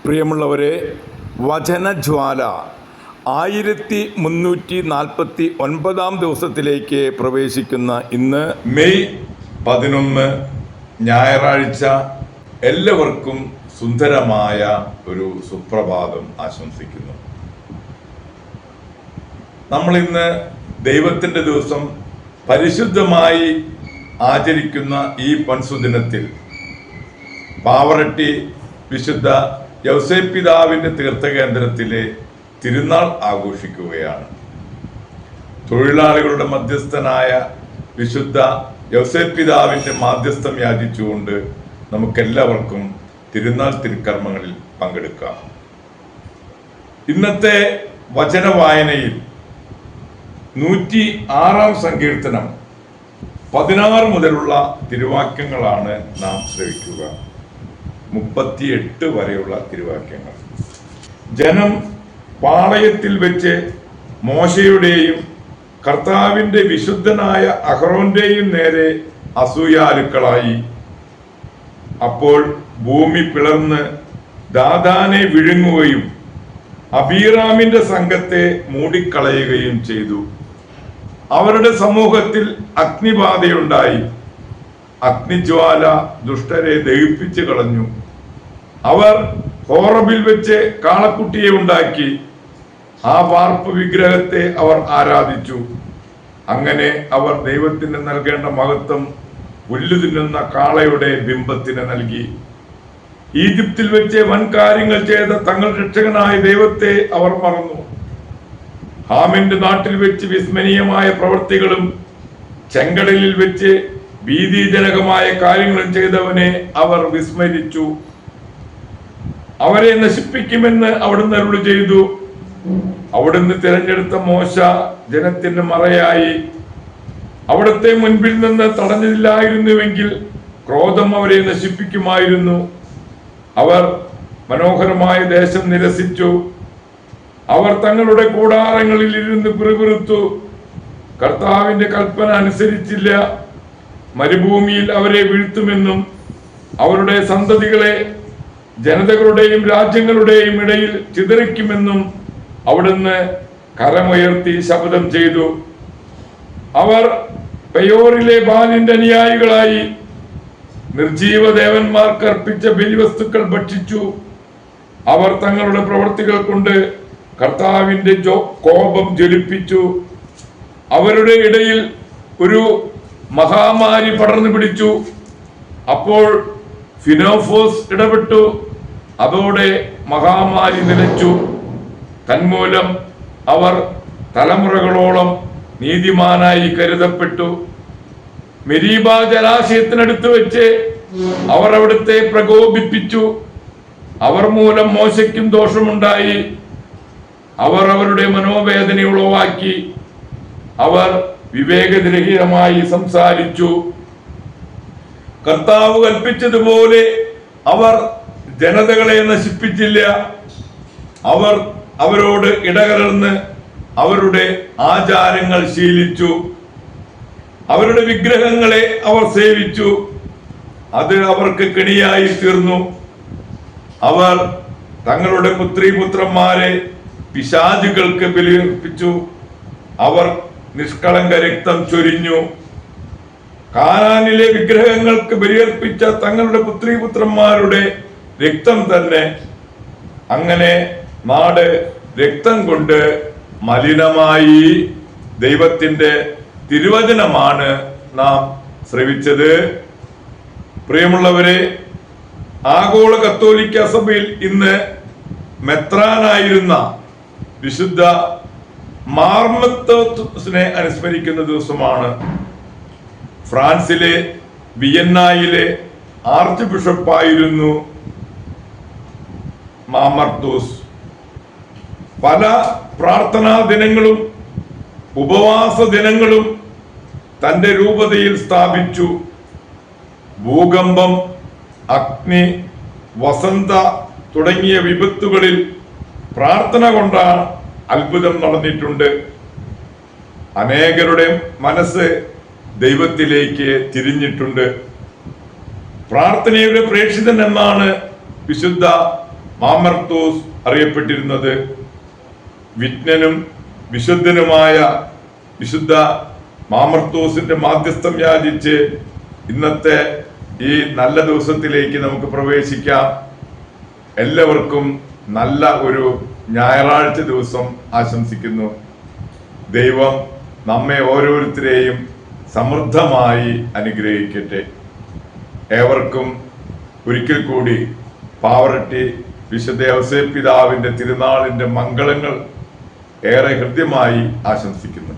പ്രിയമുള്ളവരെ, വചനജ്വാല 1349 ദിവസത്തിലേക്ക് പ്രവേശിക്കുന്ന ഇന്ന് മെയ് 11 ഞായറാഴ്ച എല്ലാവർക്കും സുന്ദരമായ ഒരു സുപ്രഭാതം ആശംസിക്കുന്നു. നമ്മളിന്ന് ദൈവത്തിൻ്റെ ദിവസം പരിശുദ്ധമായി ആചരിക്കുന്ന ഈ പൊൻസുദിനത്തിൽ പാവറട്ടി വിശുദ്ധ യൗസേപ്പ് പിതാവിൻ്റെ തീർത്ഥകേന്ദ്രത്തിലെ തിരുനാൾ ആഘോഷിക്കുകയാണ്. തൊഴിലാളികളുടെ മധ്യസ്ഥനായ വിശുദ്ധ യൗസേപ്പ് പിതാവിൻ്റെ മാധ്യസ്ഥം യാചിച്ചുകൊണ്ട് നമുക്കെല്ലാവർക്കും തിരുനാൾ തിരുക്കർമ്മങ്ങളിൽ പങ്കെടുക്കാം. ഇന്നത്തെ വചന വായനയിൽ 106 സങ്കീർത്തനം 16 മുതലുള്ള തിരുവാക്യങ്ങളാണ് നാം ശ്രവിക്കുക. 38 വരെയുള്ള തിരുവാക്യങ്ങൾ. ജനം പാളയത്തിൽ വെച്ച് മോശയുടെയും കർത്താവിൻ്റെ വിശുദ്ധനായ അഹ്റോന്റെയും നേരെ അസൂയാലുക്കളായി. അപ്പോൾ ഭൂമി പിളർന്ന് ദാഥാനെ വിഴുങ്ങുകയും അബീറാമിന്റെ സംഘത്തെ മൂടിക്കളയുകയും ചെയ്തു. അവരുടെ സമൂഹത്തിൽ അഗ്നിബാധയുണ്ടായി. അഗ്നിജ്വാല ദുഷ്ടരെ ദഹിപ്പിച്ചു കളഞ്ഞു. അവർ ഹോറബിൽ വെച്ച് കാളക്കുട്ടിയെ ഉണ്ടാക്കി. ആ വാർപ്പ് വിഗ്രഹത്തെ അവർ ആരാധിച്ചു. അങ്ങനെ അവർ ദൈവത്തിന് നൽകേണ്ട മഹത്വം പുല്ല് തിന്നുന്ന കാളയുടെ ബിംബത്തിന് നൽകി. ഈജിപ്തിൽ വെച്ച് വൻ കാര്യങ്ങൾ ചെയ്ത തങ്ങൾ രക്ഷകനായ ദൈവത്തെ അവർ മറന്നു. ഹാമിന്റെ നാട്ടിൽ വെച്ച് വിസ്മരണീയമായ പ്രവൃത്തികളും ചെങ്കടലിൽ വെച്ച് ഭീതിജനകമായ കാര്യങ്ങളും ചെയ്തവനെ അവർ വിസ്മരിച്ചു. അവരെ നശിപ്പിക്കുമെന്ന് അവിടുന്ന് അരുളി ചെയ്തു. അവിടുന്ന് തിരഞ്ഞെടുത്ത മോശ ജനത്തിന് മറയായി. അവിടുത്തെ മുൻപിൽ നിന്ന് തടഞ്ഞില്ലായിരുന്നുവെങ്കിൽ ക്രോധം അവരെ നശിപ്പിക്കുമായിരുന്നു. അവർ മനോഹരമായ ദേശം നിരസിച്ചു. അവർ തങ്ങളുടെ കൂടാരങ്ങളിൽ ഇരുന്ന് പിറുപിറുത്തു. കർത്താവിന്റെ കൽപ്പന അനുസരിച്ചില്ല. മരുഭൂമിയിൽ അവരെ വീഴ്ത്തുമെന്നും അവരുടെ സന്തതികളെ ജനതകളുടെയും രാജ്യങ്ങളുടെയും ഇടയിൽ ചിതറിക്കുമെന്നും അവിടുന്ന് കരമുയർത്തി ശപഥം ചെയ്തു. അവർ പെയോറിലെ ബാലിന്റെ അനുയായികളായി. നിർജീവ ദേവന്മാർക്ക് അർപ്പിച്ച ബലിവസ്തുക്കൾ ഭക്ഷിച്ചു. അവർ തങ്ങളുടെ പ്രവൃത്തികൾ കൊണ്ട് കർത്താവിന്റെ കോപം ജ്വലിപ്പിച്ചു. അവരുടെ ഇടയിൽ ഒരു മഹാമാരി പടർന്നു പിടിച്ചു. അപ്പോൾ ഫിനോഫോസ് ഇടപെട്ടു. അതോടെ മഹാമാരി നിലച്ചു. തന്മൂലം അവർ തലമുറകളോളം നീതിമാനായി കരുതപ്പെട്ടു. മെരീബ ജലാശയത്തിനടുത്ത് വെച്ച് അവർ അവിടുത്തെ പ്രകോപിപ്പിച്ചു. അവർ മൂലം മോശയ്ക്കും ദോഷമുണ്ടായി. അവർ അവരുടെ മനോവേദന ഉളവാക്കി. അവർ വിവേകരഹിതമായി സംസാരിച്ചു. കർത്താവ് കൽപ്പിച്ചതുപോലെ അവർ ജനതകളെ നശിപ്പിച്ചില്ല. അവർ അവരോട് ഇടകലർന്ന് അവരുടെ ആചാരങ്ങൾ ശീലിച്ചു. അവരുടെ വിഗ്രഹങ്ങളെ അവർ സേവിച്ചു. അത് അവർക്ക് കെണിയായി തീർന്നു. അവർ തങ്ങളുടെ പുത്രീപുത്രന്മാരെ പിശാചുകൾക്ക് ബലിയർപ്പിച്ചു. അവർ നിഷ്കളങ്ക രക്തം ചൊരിഞ്ഞു. കാനാനിലെ വിഗ്രഹങ്ങൾക്ക് ബലിയർപ്പിച്ച തങ്ങളുടെ പുത്രീപുത്രന്മാരുടെ രക്തം തന്നെ. അങ്ങനെ നാട് രക്തം കൊണ്ട് മലിനമായി. ദൈവത്തിന്റെ തിരുവചനമാണ് നാം ശ്രവിച്ചത്. പ്രിയമുള്ളവരെ, ആഗോള കത്തോലിക്ക സഭയിൽ ഇന്ന് മെത്രാനായിരുന്ന വിശുദ്ധ മാർമത്തോസിനെ അനുസ്മരിക്കുന്ന ദിവസമാണ്. ഫ്രാൻസിലെ വിയന്നയിലെ ആർച്ച് ബിഷപ്പായിരുന്നു മാർമത്തോസ്. പല പ്രാർത്ഥനാ ദിനങ്ങളും ഉപവാസ ദിനങ്ങളും തന്റെ രൂപതയിൽ സ്ഥാപിച്ചു. ഭൂകമ്പം, അഗ്നി, വസന്ത തുടങ്ങിയ വിപത്തുകളിൽ പ്രാർത്ഥന കൊണ്ടാണ് അത്ഭുതം നടന്നിട്ടുണ്ട്. അനേകരുടെ മനസ്സ് ദൈവത്തിലേക്ക് തിരിഞ്ഞിട്ടുണ്ട്. പ്രാർത്ഥനയുടെ പ്രേക്ഷിതൻ എന്നാണ് വിശുദ്ധ മാമർത്തോസ് അറിയപ്പെട്ടിരുന്നത് വിജ്ഞനും വിശുദ്ധനുമായ വിശുദ്ധ മാമർത്തോസിന്റെ മാധ്യസ്ഥം യാചിച്ച് ഇന്നത്തെ ഈ നല്ല ദിവസത്തിലേക്ക് നമുക്ക് പ്രവേശിക്കാം. എല്ലാവർക്കും നല്ല ഒരു ഞായറാഴ്ച ദിവസം ആശംസിക്കുന്നു. ദൈവം നമ്മെ ഓരോരുത്തരെയും സമൃദ്ധമായി അനുഗ്രഹിക്കട്ടെ. ഏവർക്കും ഒരിക്കൽ കൂടി പാവറട്ടി വിശുദ്ധ ഔസേപ്പ് പിതാവിന്റെ തിരുനാളിന്റെ മംഗളങ്ങൾ ഏറെ ഹൃദ്യമായി ആശംസിക്കുന്നു.